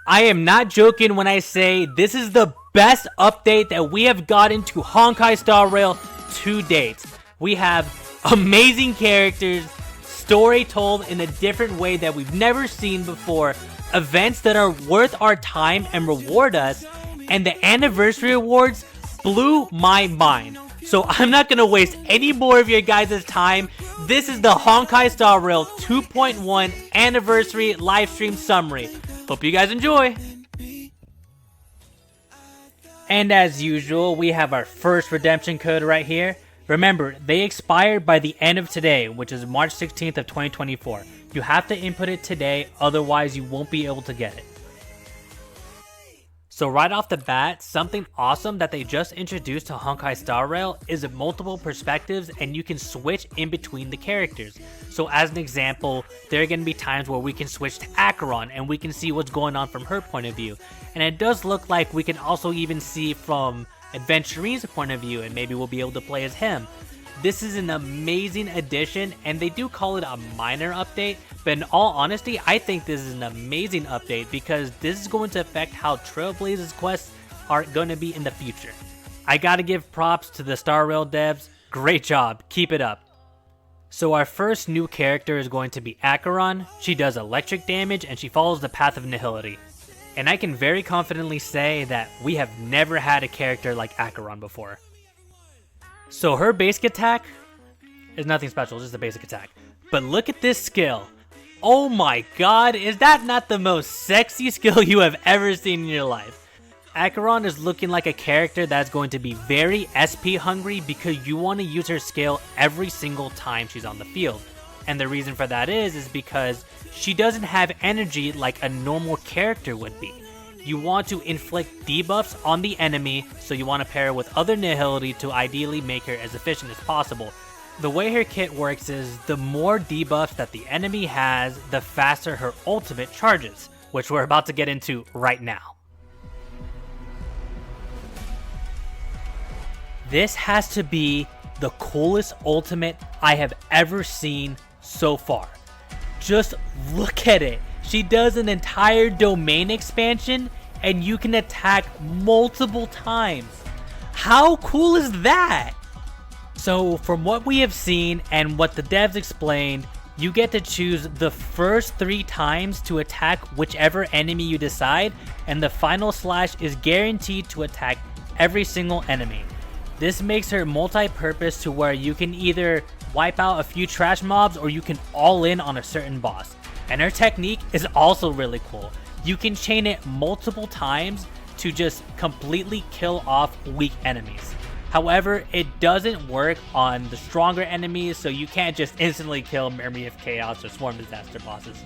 I am not joking when I say this is the best update that we have gotten to Honkai Star Rail to date. We have amazing characters, story told in a different way that we've never seen before, events that are worth our time and reward us, and the anniversary awards blew my mind. So I'm not going to waste any more of your guys' time. This is the Honkai Star Rail 2.1 Anniversary Livestream Summary. Hope you guys enjoy. And as usual, we have our first redemption code right here. Remember, they expire by the end of today, which is March 16th of 2024. You have to input it today, otherwise you won't be able to get it. So right off the bat, something awesome that they just introduced to Honkai Star Rail is multiple perspectives, and you can switch in between the characters. So as an example, there are going to be times where we can switch to Acheron and we can see what's going on from her point of view. And it does look like we can also even see from Adventurine's point of view, and maybe we'll be able to play as him. This is an amazing addition, and they do call it a minor update, but in all honesty, I think this is an amazing update because this is going to affect how Trailblaze's quests are going to be in the future. I gotta give props to the Star Rail devs. Great job, keep it up. So our first new character is going to be Acheron. She does electric damage and she follows the path of nihility. And I can very confidently say that we have never had a character like Acheron before. So her basic attack is nothing special, just a basic attack. But look at this skill. Oh my god, is that not the most sexy skill you have ever seen in your life? Acheron is looking like a character that's going to be very SP hungry because you want to use her skill every single time she's on the field. And the reason for that is because she doesn't have energy like a normal character would be. You want to inflict debuffs on the enemy, so you want to pair her with other nihility to ideally make her as efficient as possible. The way her kit works is the more debuffs that the enemy has, the faster her ultimate charges, which we're about to get into right now. This has to be the coolest ultimate I have ever seen so far. Just look at it. She does an entire domain expansion and you can attack multiple times. How cool is that? So from what we have seen and what the devs explained, you get to choose the first 3 times to attack whichever enemy you decide, and the final slash is guaranteed to attack every single enemy. This makes her multi-purpose to where you can either wipe out a few trash mobs or you can all in on a certain boss. And her technique is also really cool. You can chain it multiple times to just completely kill off weak enemies. However, it doesn't work on the stronger enemies, so you can't just instantly kill Memory of Chaos or Swarm Disaster bosses.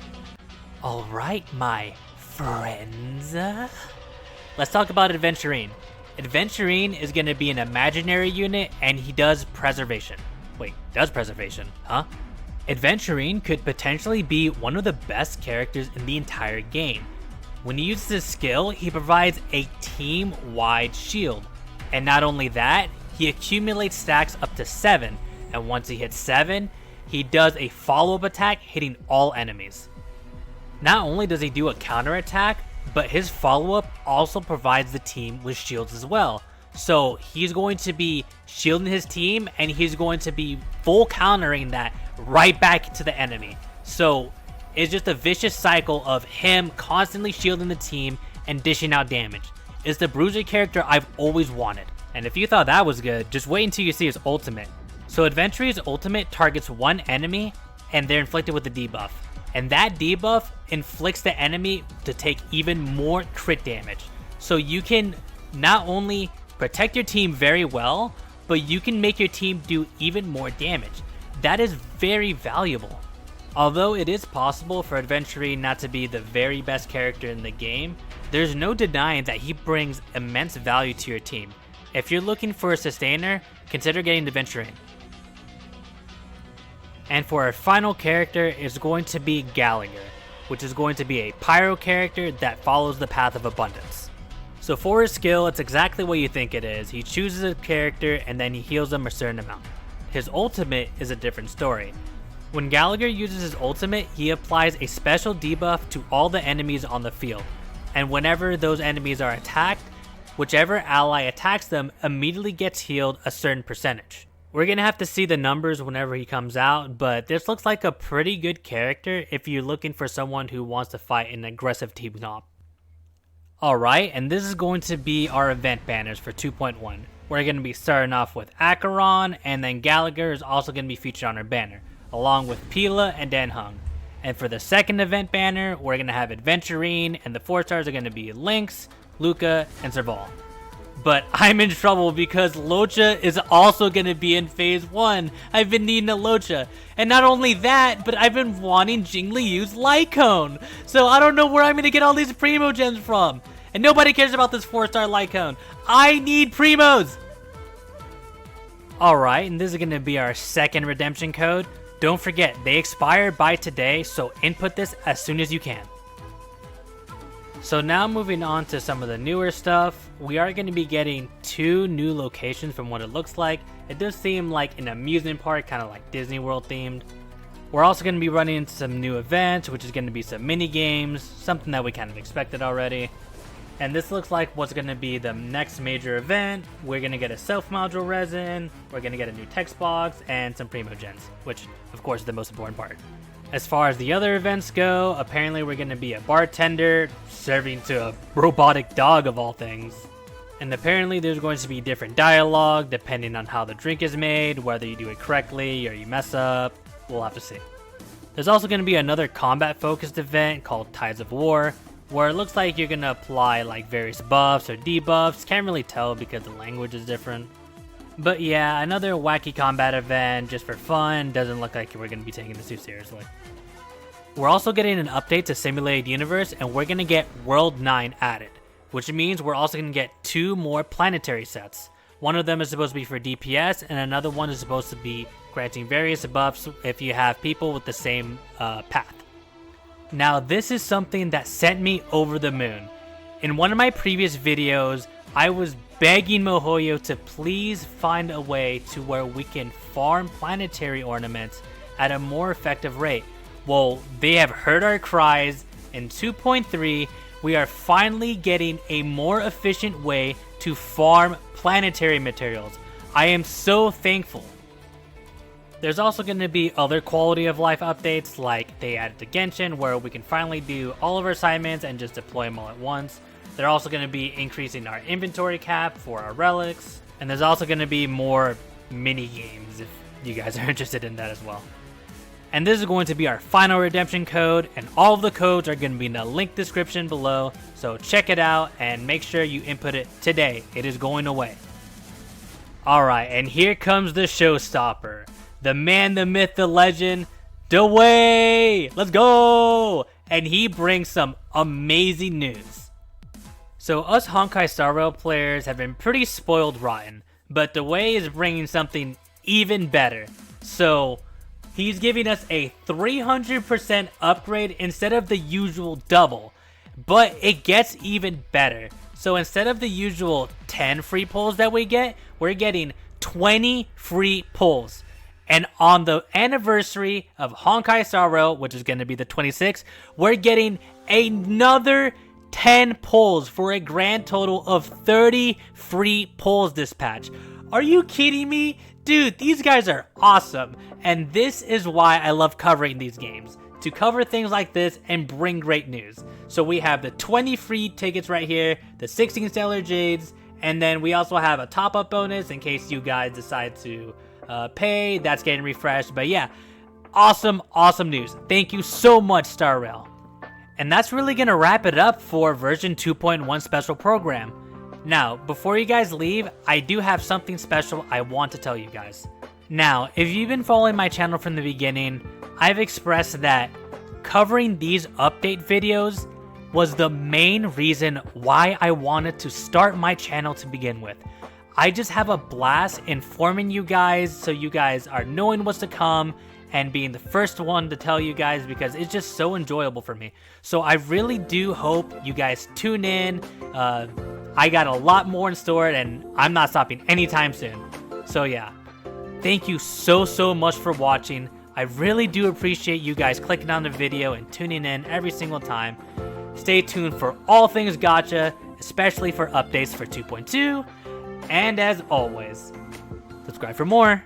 Alright, my friends. Let's talk about Adventurine. Adventurine is going to be an imaginary unit, and he does preservation. Wait, does preservation? Huh? Adventurine could potentially be one of the best characters in the entire game. When he uses his skill, he provides a team-wide shield. And not only that, he accumulates stacks up to 7, and once he hits 7, he does a follow-up attack hitting all enemies. Not only does he do a counterattack, but his follow-up also provides the team with shields as well. So he's going to be shielding his team, and he's going to be full countering that right back to the enemy. So it's just a vicious cycle of him constantly shielding the team and dishing out damage. It's the bruiser character I've always wanted. And if you thought that was good, just wait until you see his ultimate. So Adventurine's ultimate targets one enemy, and they're inflicted with a debuff. And that debuff inflicts the enemy to take even more crit damage. So you can not only protect your team very well, but you can make your team do even more damage. That is very valuable. Although it is possible for Adventurine not to be the very best character in the game, there's no denying that he brings immense value to your team. If you're looking for a sustainer, consider getting Adventurine. And for our final character is going to be Gallagher, which is going to be a pyro character that follows the path of abundance. So for his skill, it's exactly what you think it is. He chooses a character and then he heals them a certain amount. His ultimate is a different story. When Gallagher uses his ultimate, he applies a special debuff to all the enemies on the field. and whenever those enemies are attacked, whichever ally attacks them immediately gets healed a certain percentage. We're going to have to see the numbers whenever he comes out, but this looks like a pretty good character if you're looking for someone who wants to fight an aggressive team comp. Alright, and this is going to be our event banners for 2.1. We're going to be starting off with Acheron, and then Gallagher is also going to be featured on our banner, along with Pila and Dan Hung. And for the second event banner, we're going to have Adventurine, and the 4 stars are going to be Lynx, Luca, and Serval. But I'm in trouble because Locha is also going to be in Phase 1. I've been needing a Locha. And not only that, but I've been wanting Jingliu's Light Cone. So I don't know where I'm going to get all these Primo Gems from. And nobody cares about this 4-star Light Cone. I need Primos! Alright, and this is going to be our second redemption code. Don't forget, they expire by today, so input this as soon as you can. So now moving on to some of the newer stuff, we are going to be getting 2 new locations from what it looks like. It does seem like an amusement park, kind of like Disney World themed. We're also going to be running into some new events, which is going to be some mini games, something that we kind of expected already. And this looks like what's going to be the next major event. We're going to get a self-module resin, we're going to get a new text box, and some Primo Gens, which of course is the most important part. As far as the other events go, apparently we're going to be a bartender serving to a robotic dog of all things. And apparently there's going to be different dialogue depending on how the drink is made, whether you do it correctly or you mess up. We'll have to see. There's also going to be another combat focused event called Tides of War, where it looks like you're going to apply like various buffs or debuffs. Can't really tell because the language is different. But yeah, another wacky combat event just for fun. Doesn't look like we're going to be taking this too seriously. We're also getting an update to Simulated Universe, and we're going to get World 9 added, which means we're also going to get 2 more planetary sets. One of them is supposed to be for DPS, and another one is supposed to be granting various buffs if you have people with the same path. Now, this is something that sent me over the moon. In one of my previous videos, I was begging MiHoYo to please find a way to where we can farm planetary ornaments at a more effective rate. Well, they have heard our cries. In 2.3, we are finally getting a more efficient way to farm planetary materials. I am so thankful. There's also going to be other quality of life updates, like they added to Genshin, where we can finally do all of our assignments and just deploy them all at once. They're also going to be increasing our inventory cap for our relics, and there's also going to be more mini games if you guys are interested in that as well. And this is going to be our final redemption code, and all of the codes are going to be in the link description below, so check it out and make sure you input it today. It is going away. Alright, and here comes the showstopper. The man, the myth, the legend, Dway! Let's go! And he brings some amazing news. So us Honkai Star Rail players have been pretty spoiled rotten, but Dway is bringing something even better. So he's giving us a 300% upgrade instead of the usual double, but it gets even better. So instead of the usual 10 free pulls that we get, we're getting 20 free pulls. And on the anniversary of Honkai Star Rail, which is going to be the 26th, we're getting another 10 pulls for a grand total of 30 free pulls this patch. Are you kidding me? Dude, these guys are awesome. And this is why I love covering these games. To cover things like this and bring great news. So we have the 20 free tickets right here, the 16 Stellar Jades, and then we also have a top-up bonus in case you guys decide to pay. That's getting refreshed. But yeah, awesome news. Thank you so much, Star Rail. And that's really gonna wrap it up for version 2.1 special program. Now, before you guys leave, I do have something special I want to tell you guys. Now, if you've been following my channel from the beginning, I've expressed that covering these update videos was the main reason why I wanted to start my channel to begin with. I just have a blast informing you guys so you guys are knowing what's to come and being the first one to tell you guys because it's just so enjoyable for me. So I really do hope you guys tune in. I got a lot more in store and I'm not stopping anytime soon. So yeah, thank you so much for watching. I really do appreciate you guys clicking on the video and tuning in every single time. Stay tuned for all things gacha, especially for updates for 2.2. And as always, subscribe for more.